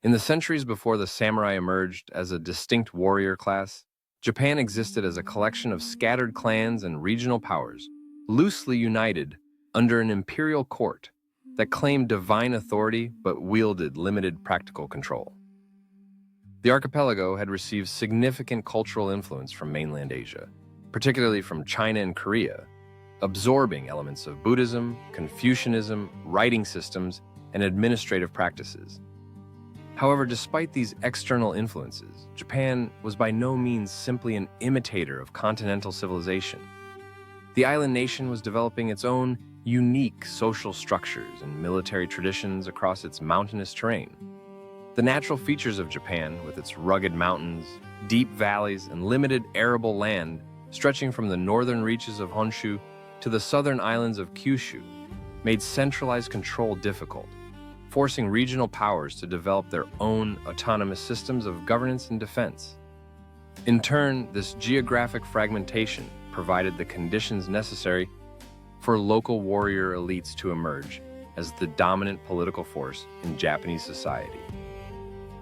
In the centuries before the samurai emerged as a distinct warrior class, Japan existed as a collection of scattered clans and regional powers, loosely united under an imperial court that claimed divine authority but wielded limited practical control. The archipelago had received significant cultural influence from mainland Asia, particularly from China and Korea, absorbing elements of Buddhism, Confucianism, writing systems, and administrative practices. However, despite these external influences, Japan was by no means simply an imitator of continental civilization. The island nation was developing its own unique social structures and military traditions across its mountainous terrain. The natural features of Japan, with its rugged mountains, deep valleys, and limited arable land stretching from the northern reaches of Honshu to the southern islands of Kyushu, made centralized control difficult, forcing regional powers to develop their own autonomous systems of governance and defense. In turn, this geographic fragmentation provided the conditions necessary for local warrior elites to emerge as the dominant political force in Japanese society.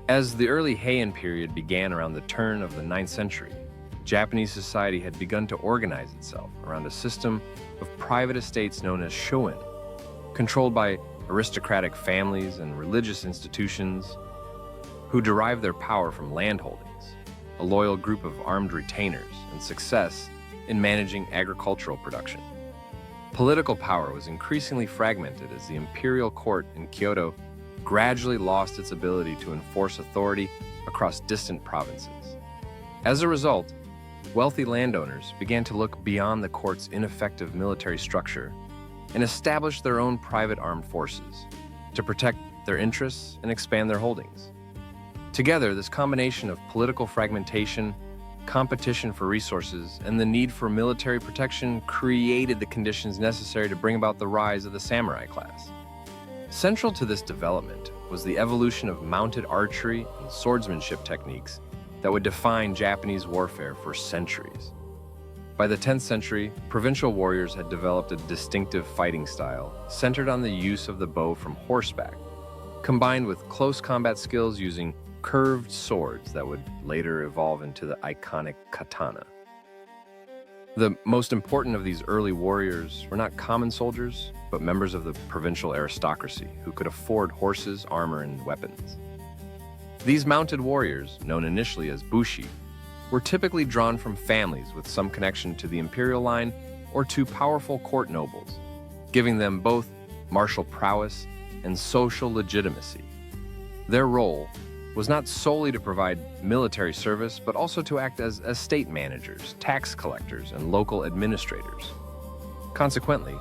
As the early Heian period began around the turn of the 9th century, Japanese society had begun to organize itself around a system of private estates known as shoin, controlled by aristocratic families and religious institutions who derived their power from land holdings, a loyal group of armed retainers, and success in managing agricultural production. Political power was increasingly fragmented as the imperial court in Kyoto gradually lost its ability to enforce authority across distant provinces. As a result, wealthy landowners began to look beyond the court's ineffective military structure and establish their own private armed forces to protect their interests and expand their holdings. Together, this combination of political fragmentation, competition for resources, and the need for military protection created the conditions necessary to bring about the rise of the samurai class. Central to this development was the evolution of mounted archery and swordsmanship techniques that would define Japanese warfare for centuries. By the 10th century, provincial warriors had developed a distinctive fighting style centered on the use of the bow from horseback, combined with close combat skills using curved swords that would later evolve into the iconic katana. The most important of these early warriors were not common soldiers, but members of the provincial aristocracy who could afford horses, armor, and weapons. These mounted warriors, known initially as bushi, were typically drawn from families with some connection to the imperial line or to powerful court nobles, giving them both martial prowess and social legitimacy. Their role was not solely to provide military service, but also to act as estate managers, tax collectors, and local administrators. Consequently,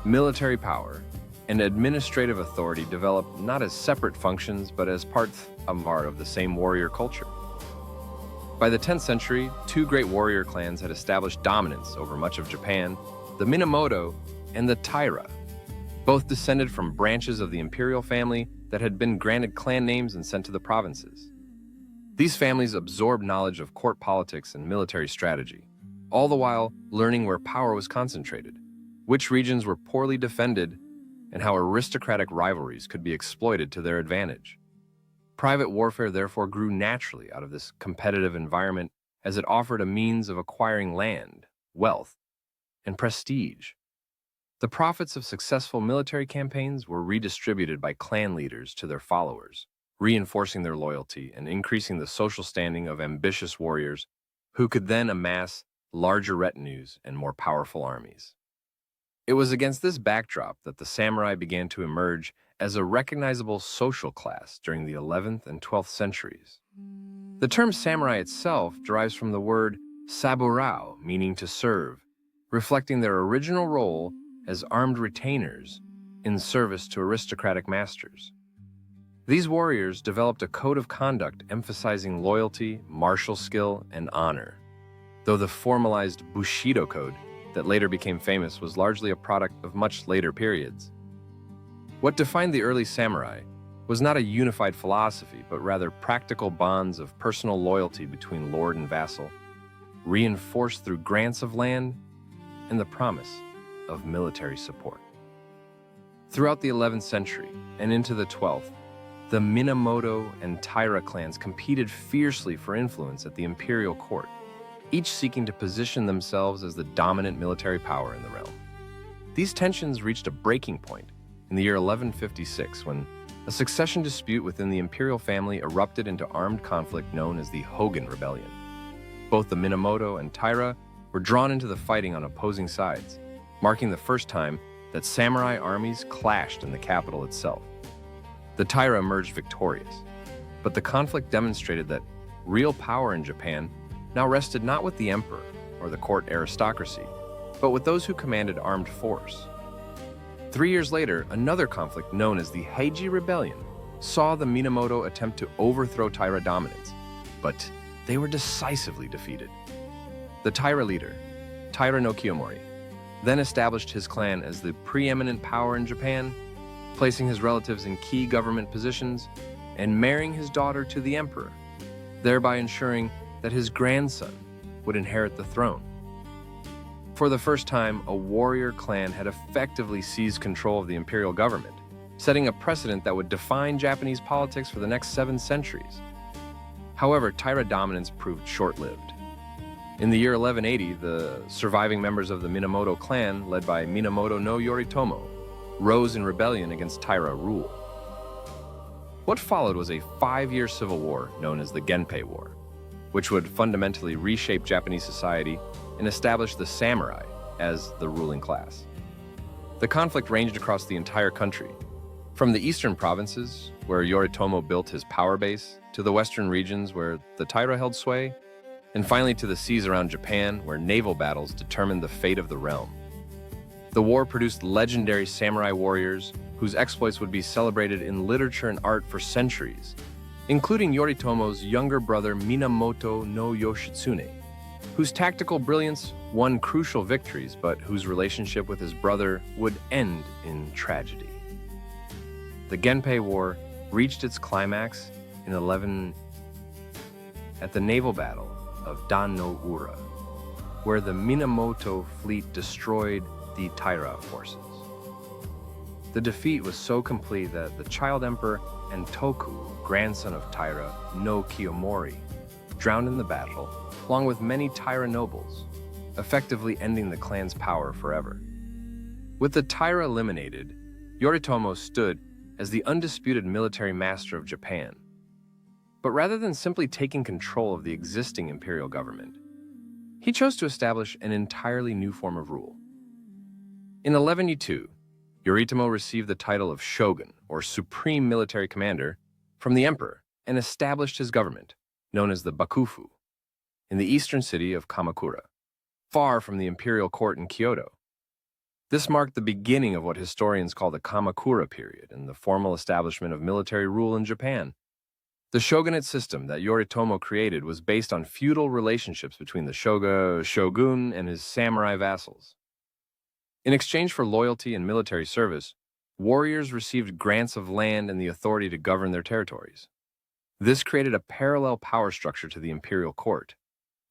military power and administrative authority developed not as separate functions, but as part of the same warrior culture. By the 10th century, two great warrior clans had established dominance over much of Japan, the Minamoto and the Taira, both descended from branches of the imperial family that had been granted clan names and sent to the provinces. These families absorbed knowledge of court politics and military strategy, all the while learning where power was concentrated, which regions were poorly defended, and how aristocratic rivalries could be exploited to their advantage. Private warfare therefore grew naturally out of this competitive environment as it offered a means of acquiring land, wealth, and prestige. The profits of successful military campaigns were redistributed by clan leaders to their followers, reinforcing their loyalty and increasing the social standing of ambitious warriors who could then amass larger retinues and more powerful armies. It was against this backdrop that the samurai began to emerge as a recognizable social class during the 11th and 12th centuries. The term samurai itself derives from the word saburao, meaning to serve, reflecting their original role as armed retainers in service to aristocratic masters. These warriors developed a code of conduct emphasizing loyalty, martial skill, and honor, though the formalized Bushido code that later became famous was largely a product of much later periods. What defined the early samurai was not a unified philosophy, but rather practical bonds of personal loyalty between lord and vassal, reinforced through grants of land and the promise of military support. Throughout the 11th century and into the 12th, The Minamoto and Taira clans competed fiercely for influence at the imperial court, each seeking to position themselves as the dominant military power in the realm. These tensions reached a breaking point in the year 1156 when a succession dispute within the imperial family erupted into armed conflict known as the Hogan Rebellion. Both the Minamoto and Taira were drawn into the fighting on opposing sides, marking the first time that samurai armies clashed in the capital itself. The Taira emerged victorious, but the conflict demonstrated that real power in Japan now rested not with the emperor or the court aristocracy, but with those who commanded armed force. 3 years later, another conflict known as the Heiji Rebellion saw the Minamoto attempt to overthrow Taira dominance, but they were decisively defeated. The Taira leader, Taira no Kiyomori, then established his clan as the preeminent power in Japan, placing his relatives in key government positions and marrying his daughter to the emperor, thereby ensuring that his grandson would inherit the throne. For the first time, a warrior clan had effectively seized control of the imperial government, setting a precedent that would define Japanese politics for the next 7 centuries. However, Taira dominance proved short-lived. In the year 1180, the surviving members of the Minamoto clan, led by Minamoto no Yoritomo, rose in rebellion against Taira rule. What followed was a 5-year civil war known as the Genpei War, which would fundamentally reshape Japanese society and establish the samurai as the ruling class. The conflict ranged across the entire country, from the eastern provinces, where Yoritomo built his power base, to the western regions where the Taira held sway, and finally to the seas around Japan, where naval battles determined the fate of the realm. The war produced legendary samurai warriors whose exploits would be celebrated in literature and art for centuries, including Yoritomo's younger brother Minamoto no Yoshitsune, whose tactical brilliance won crucial victories, but whose relationship with his brother would end in tragedy. The Genpei War reached its climax in 11 at the naval battle of Dan no Ura, where the Minamoto fleet destroyed the Taira forces. The defeat was so complete that the child emperor Entoku, grandson of Taira no Kiyomori, drowned in the battle, along with many Taira nobles, effectively ending the clan's power forever. With the Taira eliminated, Yoritomo stood as the undisputed military master of Japan. But rather than simply taking control of the existing imperial government, he chose to establish an entirely new form of rule. In 1182, Yoritomo received the title of shogun, or supreme military commander, from the emperor and established his government, known as the Bakufu, in the eastern city of Kamakura, far from the imperial court in Kyoto. This marked the beginning of what historians call the Kamakura period and the formal establishment of military rule in Japan. The shogunate system that Yoritomo created was based on feudal relationships between the shogun, and his samurai vassals. In exchange for loyalty and military service, warriors received grants of land and the authority to govern their territories. This created a parallel power structure to the imperial court,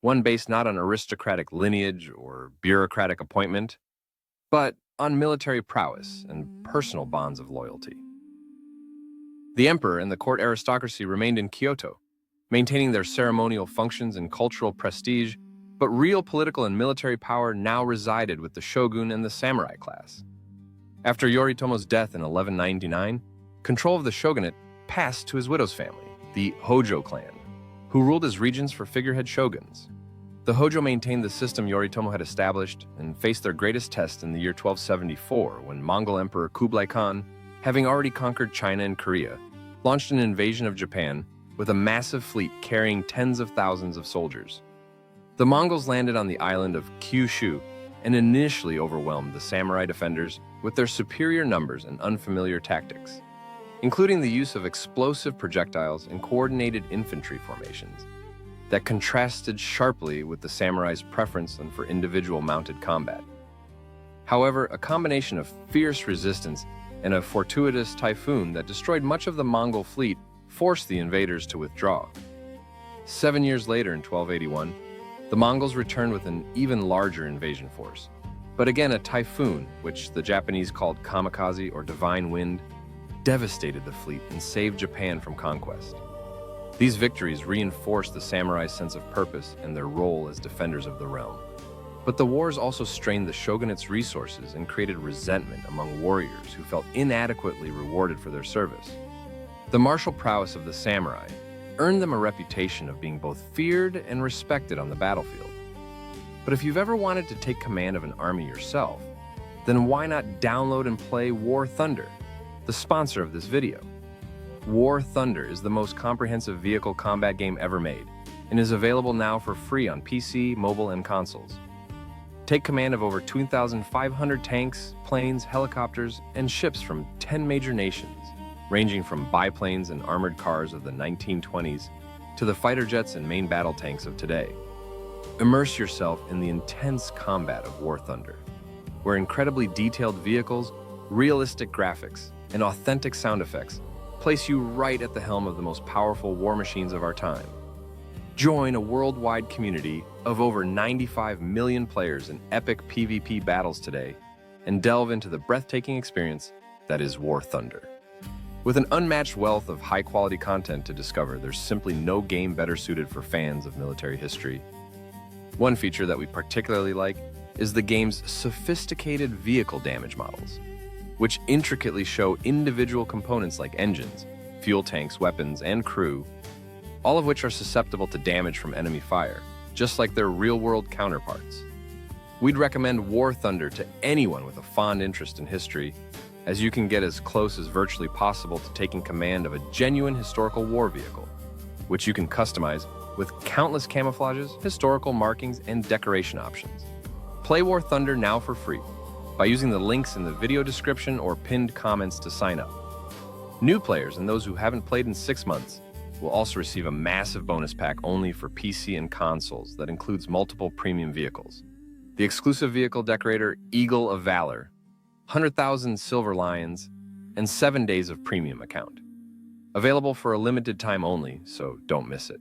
one based not on aristocratic lineage or bureaucratic appointment, but on military prowess and personal bonds of loyalty. The emperor and the court aristocracy remained in Kyoto, maintaining their ceremonial functions and cultural prestige, but real political and military power now resided with the shogun and the samurai class. After Yoritomo's death in 1199, control of the shogunate passed to his widow's family, the Hojo clan, who ruled as regents for figurehead shoguns. The Hojo maintained the system Yoritomo had established and faced their greatest test in the year 1274 when Mongol Emperor Kublai Khan, having already conquered China and Korea, launched an invasion of Japan with a massive fleet carrying tens of thousands of soldiers. The Mongols landed on the island of Kyushu and initially overwhelmed the samurai defenders with their superior numbers and unfamiliar tactics, including the use of explosive projectiles and coordinated infantry formations that contrasted sharply with the samurai's preference for individual mounted combat. However, a combination of fierce resistance and a fortuitous typhoon that destroyed much of the Mongol fleet forced the invaders to withdraw. 7 years later, in 1281, the Mongols returned with an even larger invasion force. But again, a typhoon, which the Japanese called kamikaze or divine wind, devastated the fleet and saved Japan from conquest. These victories reinforced the samurai's sense of purpose and their role as defenders of the realm. But the wars also strained the shogunate's resources and created resentment among warriors who felt inadequately rewarded for their service. The martial prowess of the samurai earned them a reputation of being both feared and respected on the battlefield. But if you've ever wanted to take command of an army yourself, then why not download and play War Thunder, the sponsor of this video? War Thunder is the most comprehensive vehicle combat game ever made and is available now for free on PC, mobile, and consoles. Take command of over 2,500 tanks, planes, helicopters, and ships from 10 major nations, ranging from biplanes and armored cars of the 1920s to the fighter jets and main battle tanks of today. Immerse yourself in the intense combat of War Thunder, where incredibly detailed vehicles, realistic graphics, and authentic sound effects place you right at the helm of the most powerful war machines of our time. Join a worldwide community of over 95 million players in epic PvP battles today and delve into the breathtaking experience that is War Thunder. With an unmatched wealth of high-quality content to discover, there's simply no game better suited for fans of military history. One feature that we particularly like is the game's sophisticated vehicle damage models, which intricately show individual components like engines, fuel tanks, weapons, and crew, all of which are susceptible to damage from enemy fire, just like their real-world counterparts. We'd recommend War Thunder to anyone with a fond interest in history, as you can get as close as virtually possible to taking command of a genuine historical war vehicle, which you can customize with countless camouflages, historical markings, and decoration options. Play War Thunder now for free by using the links in the video description or pinned comments to sign up. New players and those who haven't played in 6 months will also receive a massive bonus pack only for PC and consoles that includes multiple premium vehicles. The exclusive vehicle decorator Eagle of Valor, 100,000 Silver Lions, and 7 days of premium account. Available for a limited time only, so don't miss it.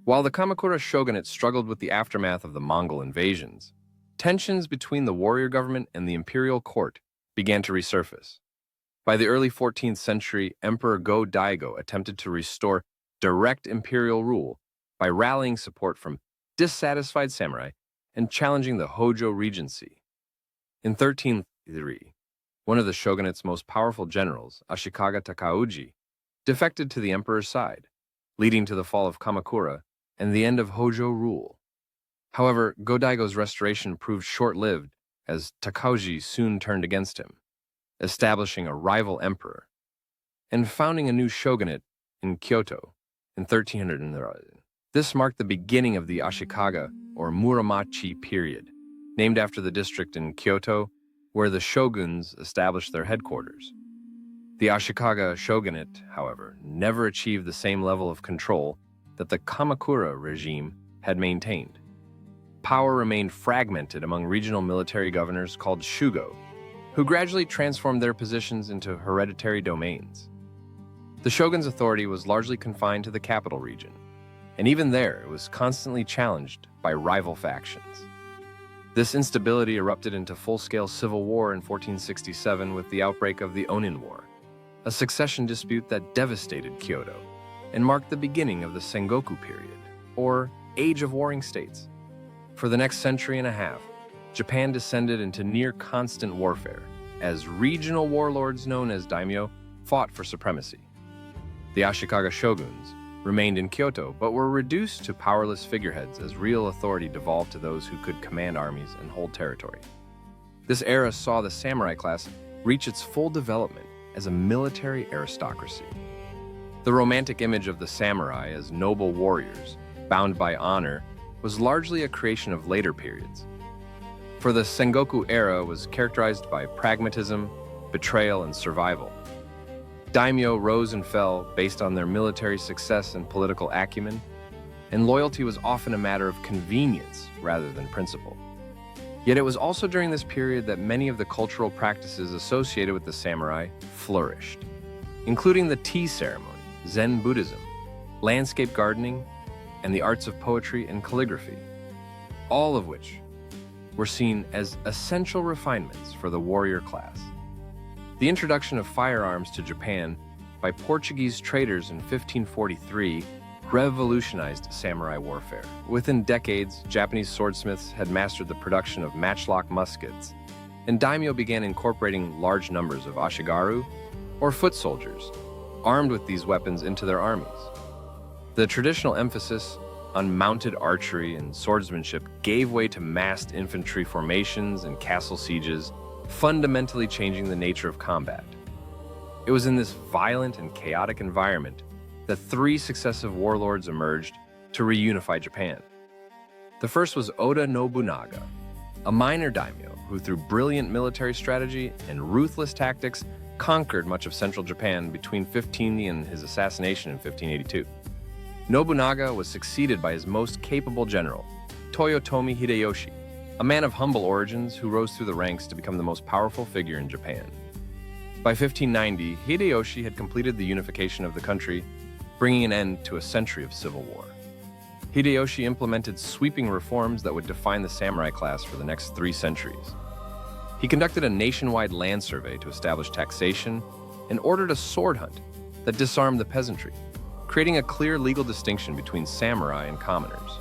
While the Kamakura shogunate struggled with the aftermath of the Mongol invasions, tensions between the warrior government and the imperial court began to resurface. By the early 14th century, Emperor Go-Daigo attempted to restore direct imperial rule by rallying support from dissatisfied samurai and challenging the Hojo regency. In 1303, one of the shogunate's most powerful generals, Ashikaga Takauji, defected to the emperor's side, leading to the fall of Kamakura and the end of Hojo rule. However, Go-Daigo's restoration proved short-lived as Takauji soon turned against him, establishing a rival emperor and founding a new shogunate in Kyoto in 1300. This marked the beginning of the Ashikaga or Muromachi period, named after the district in Kyoto where the shoguns established their headquarters. The Ashikaga shogunate, however, never achieved the same level of control that the Kamakura regime had maintained. Power remained fragmented among regional military governors called shugo, who gradually transformed their positions into hereditary domains. The shogun's authority was largely confined to the capital region, and even there it was constantly challenged by rival factions. This instability erupted into full-scale civil war in 1467 with the outbreak of the Onin War, a succession dispute that devastated Kyoto and marked the beginning of the Sengoku period, or Age of Warring States. For the next century and a half, Japan descended into near-constant warfare, as regional warlords known as daimyo fought for supremacy. The Ashikaga shoguns remained in Kyoto, but were reduced to powerless figureheads as real authority devolved to those who could command armies and hold territory. This era saw the samurai class reach its full development as a military aristocracy. The romantic image of the samurai as noble warriors, bound by honor, was largely a creation of later periods. For the Sengoku era was characterized by pragmatism, betrayal, and survival. Daimyo rose and fell based on their military success and political acumen, and loyalty was often a matter of convenience rather than principle. Yet it was also during this period that many of the cultural practices associated with the samurai flourished, including the tea ceremony, Zen Buddhism, landscape gardening, and the arts of poetry and calligraphy, all of which were seen as essential refinements for the warrior class. The introduction of firearms to Japan by Portuguese traders in 1543 revolutionized samurai warfare. Within decades, Japanese swordsmiths had mastered the production of matchlock muskets, and daimyo began incorporating large numbers of ashigaru, or foot soldiers, armed with these weapons into their armies. The traditional emphasis on mounted archery and swordsmanship gave way to massed infantry formations and castle sieges, fundamentally changing the nature of combat. It was in this violent and chaotic environment that three successive warlords emerged to reunify Japan. The first was Oda Nobunaga, a minor daimyo who, through brilliant military strategy and ruthless tactics, conquered much of central Japan between 1580 and his assassination in 1582. Nobunaga was succeeded by his most capable general, Toyotomi Hideyoshi, a man of humble origins who rose through the ranks to become the most powerful figure in Japan. By 1590, Hideyoshi had completed the unification of the country, bringing an end to a century of civil war. Hideyoshi implemented sweeping reforms that would define the samurai class for the next 3 centuries. He conducted a nationwide land survey to establish taxation and ordered a sword hunt that disarmed the peasantry, creating a clear legal distinction between samurai and commoners.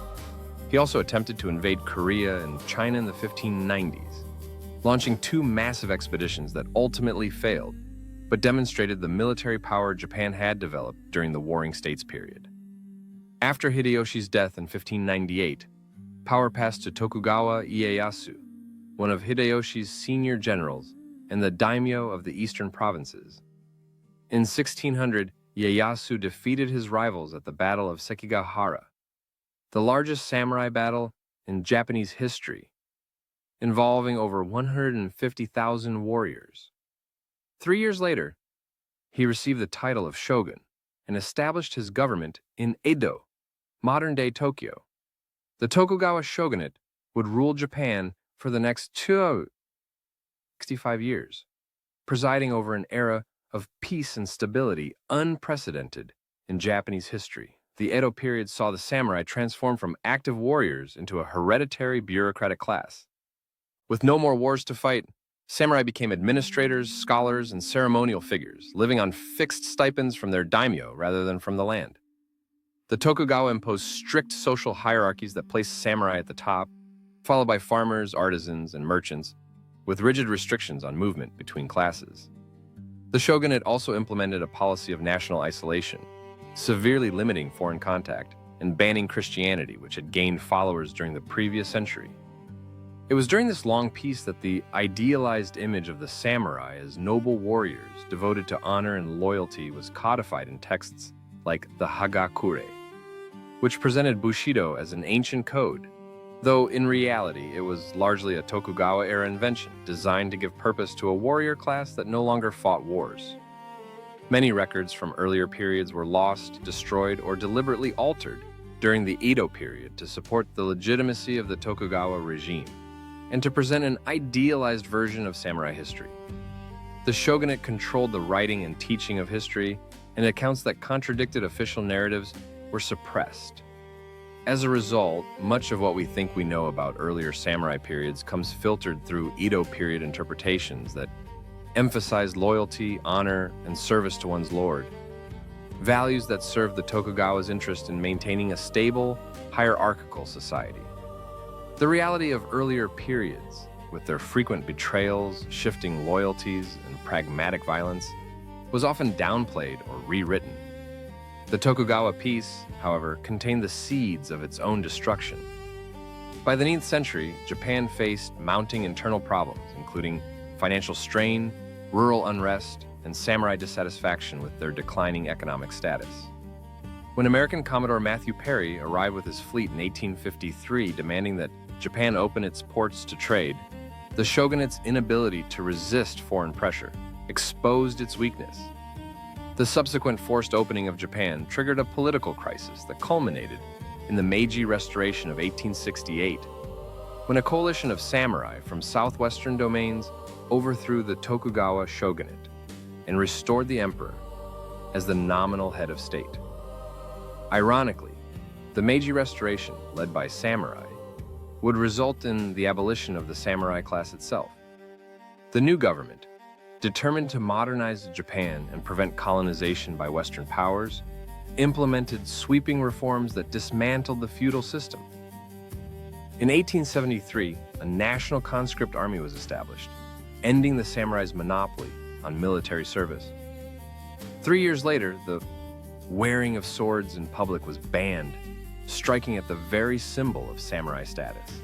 He also attempted to invade Korea and China in the 1590s, launching 2 massive expeditions that ultimately failed, but demonstrated the military power Japan had developed during the Warring States period. After Hideyoshi's death in 1598, power passed to Tokugawa Ieyasu, one of Hideyoshi's senior generals and the daimyo of the eastern provinces. In 1600, Ieyasu defeated his rivals at the Battle of Sekigahara, the largest samurai battle in Japanese history, involving over 150,000 warriors. 3 years later, he received the title of shogun and established his government in Edo, modern-day Tokyo. The Tokugawa shogunate would rule Japan for the next 265 years, presiding over an era of peace and stability unprecedented in Japanese history. The Edo period saw the samurai transform from active warriors into a hereditary bureaucratic class. With no more wars to fight, samurai became administrators, scholars, and ceremonial figures, living on fixed stipends from their daimyo rather than from the land. The Tokugawa imposed strict social hierarchies that placed samurai at the top, followed by farmers, artisans, and merchants, with rigid restrictions on movement between classes. The shogunate also implemented a policy of national isolation, severely limiting foreign contact and banning Christianity, which had gained followers during the previous century. It was during this long peace that the idealized image of the samurai as noble warriors devoted to honor and loyalty was codified in texts like the Hagakure, which presented Bushido as an ancient code, though in reality it was largely a Tokugawa-era invention designed to give purpose to a warrior class that no longer fought wars. Many records from earlier periods were lost, destroyed, or deliberately altered during the Edo period to support the legitimacy of the Tokugawa regime and to present an idealized version of samurai history. The shogunate controlled the writing and teaching of history, and accounts that contradicted official narratives were suppressed. As a result, much of what we think we know about earlier samurai periods comes filtered through Edo period interpretations that emphasize loyalty, honor, and service to one's lord, values that served the Tokugawa's interest in maintaining a stable, hierarchical society. The reality of earlier periods, with their frequent betrayals, shifting loyalties, and pragmatic violence, was often downplayed or rewritten. The Tokugawa peace, however, contained the seeds of its own destruction. By the 9th century, Japan faced mounting internal problems, including financial strain, rural unrest, and samurai dissatisfaction with their declining economic status. When American Commodore Matthew Perry arrived with his fleet in 1853 demanding that Japan open its ports to trade, the shogunate's inability to resist foreign pressure exposed its weakness. The subsequent forced opening of Japan triggered a political crisis that culminated in the Meiji Restoration of 1868, when a coalition of samurai from southwestern domains overthrew the Tokugawa shogunate and restored the emperor as the nominal head of state. Ironically, the Meiji Restoration, led by samurai, would result in the abolition of the samurai class itself. The new government, determined to modernize Japan and prevent colonization by Western powers, implemented sweeping reforms that dismantled the feudal system. In 1873, a national conscript army was established, ending the samurai's monopoly on military service. 3 years later, the wearing of swords in public was banned, striking at the very symbol of samurai status.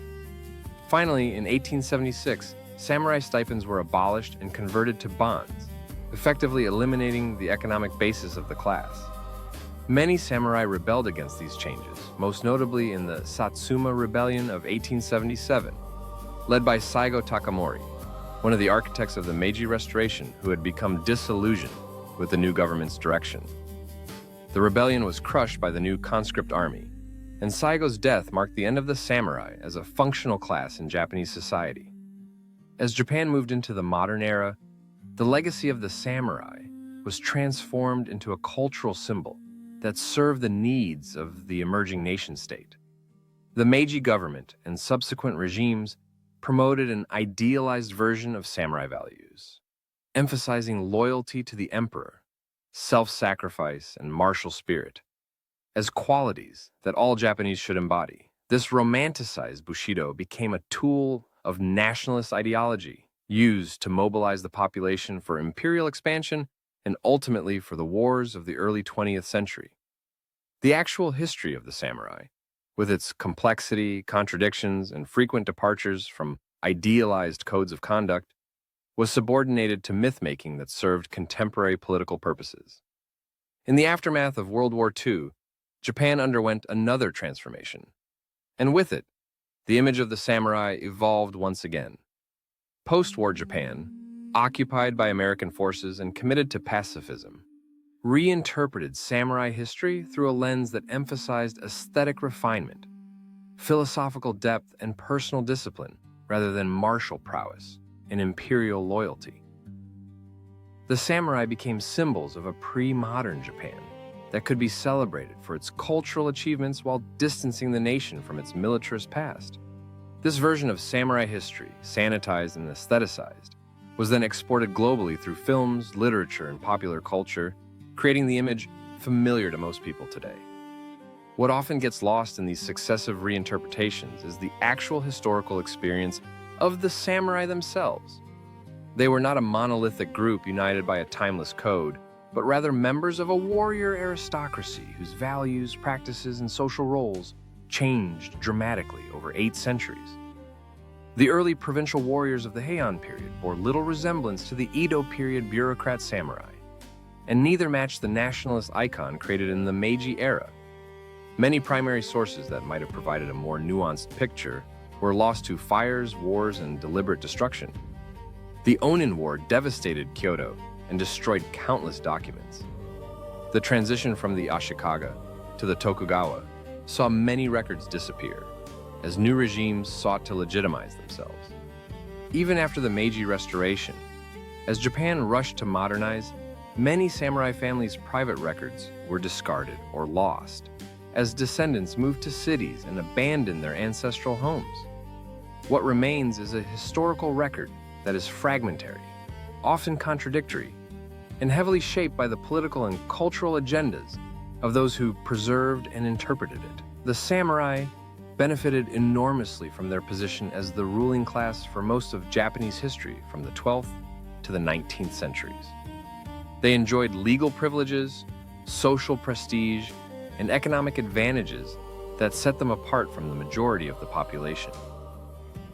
Finally, in 1876, samurai stipends were abolished and converted to bonds, effectively eliminating the economic basis of the class. Many samurai rebelled against these changes, most notably in the Satsuma Rebellion of 1877, led by Saigo Takamori, one of the architects of the Meiji Restoration who had become disillusioned with the new government's direction. The rebellion was crushed by the new conscript army, and Saigo's death marked the end of the samurai as a functional class in Japanese society. As Japan moved into the modern era, the legacy of the samurai was transformed into a cultural symbol that served the needs of the emerging nation-state. The Meiji government and subsequent regimes promoted an idealized version of samurai values, emphasizing loyalty to the emperor, self-sacrifice, and martial spirit as qualities that all Japanese should embody. This romanticized Bushido became a tool of nationalist ideology used to mobilize the population for imperial expansion and ultimately for the wars of the early 20th century. The actual history of the samurai, with its complexity, contradictions, and frequent departures from idealized codes of conduct, was subordinated to myth-making that served contemporary political purposes. In the aftermath of World War II, Japan underwent another transformation, and with it, the image of the samurai evolved once again. Post-war Japan, occupied by American forces and committed to pacifism, reinterpreted samurai history through a lens that emphasized aesthetic refinement, philosophical depth, and personal discipline rather than martial prowess and imperial loyalty. The samurai became symbols of a pre-modern Japan that could be celebrated for its cultural achievements while distancing the nation from its militarist past. This version of samurai history, sanitized and aestheticized, was then exported globally through films, literature, and popular culture, creating the image familiar to most people today. What often gets lost in these successive reinterpretations is the actual historical experience of the samurai themselves. They were not a monolithic group united by a timeless code, but rather members of a warrior aristocracy whose values, practices, and social roles changed dramatically over 8 centuries. The early provincial warriors of the Heian period bore little resemblance to the Edo period bureaucrat samurai, and neither matched the nationalist icon created in the Meiji era. Many primary sources that might have provided a more nuanced picture were lost to fires, wars, and deliberate destruction. The Onin War devastated Kyoto and destroyed countless documents. The transition from the Ashikaga to the Tokugawa saw many records disappear as new regimes sought to legitimize themselves. Even after the Meiji Restoration, as Japan rushed to modernize, many samurai families' private records were discarded or lost as descendants moved to cities and abandoned their ancestral homes. What remains is a historical record that is fragmentary, often contradictory, and heavily shaped by the political and cultural agendas of those who preserved and interpreted it. The samurai benefited enormously from their position as the ruling class for most of Japanese history from the 12th to the 19th centuries. They enjoyed legal privileges, social prestige, and economic advantages that set them apart from the majority of the population.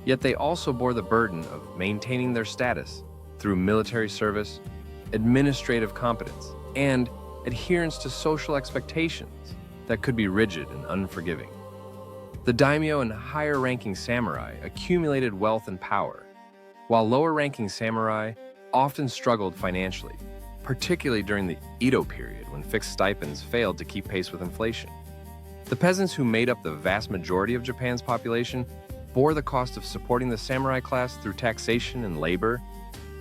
Yet they also bore the burden of maintaining their status through military service, administrative competence, and adherence to social expectations that could be rigid and unforgiving. The daimyo and higher-ranking samurai accumulated wealth and power, while lower-ranking samurai often struggled financially, particularly during the Edo period when fixed stipends failed to keep pace with inflation. The peasants who made up the vast majority of Japan's population bore the cost of supporting the samurai class through taxation and labor,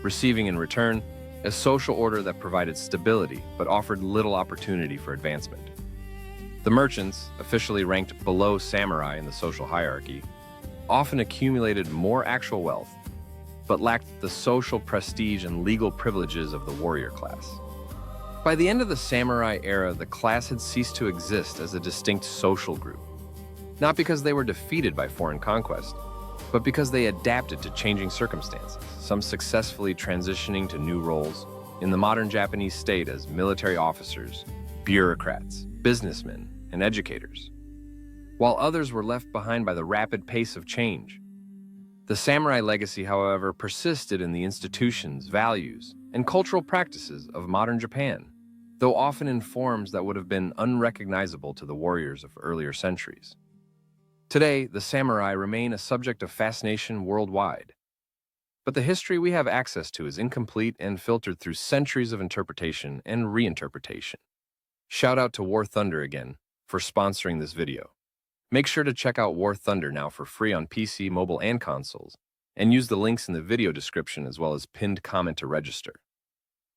receiving in return a social order that provided stability but offered little opportunity for advancement. The merchants, officially ranked below samurai in the social hierarchy, often accumulated more actual wealth, but lacked the social prestige and legal privileges of the warrior class. By the end of the samurai era, the class had ceased to exist as a distinct social group, not because they were defeated by foreign conquest, but because they adapted to changing circumstances, some successfully transitioning to new roles in the modern Japanese state as military officers, bureaucrats, businessmen, and educators, while others were left behind by the rapid pace of change. The samurai legacy, however, persisted in the institutions, values, and cultural practices of modern Japan, though often in forms that would have been unrecognizable to the warriors of earlier centuries. Today, the samurai remain a subject of fascination worldwide, but the history we have access to is incomplete and filtered through centuries of interpretation and reinterpretation. Shout out to War Thunder again for sponsoring this video. Make sure to check out War Thunder now for free on PC, mobile, and consoles, and use the links in the video description as well as pinned comment to register.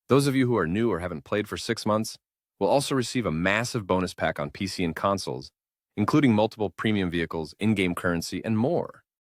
Those of you who are new or haven't played for 6 months will also receive a massive bonus pack on PC and consoles, including multiple premium vehicles, in-game currency, and more.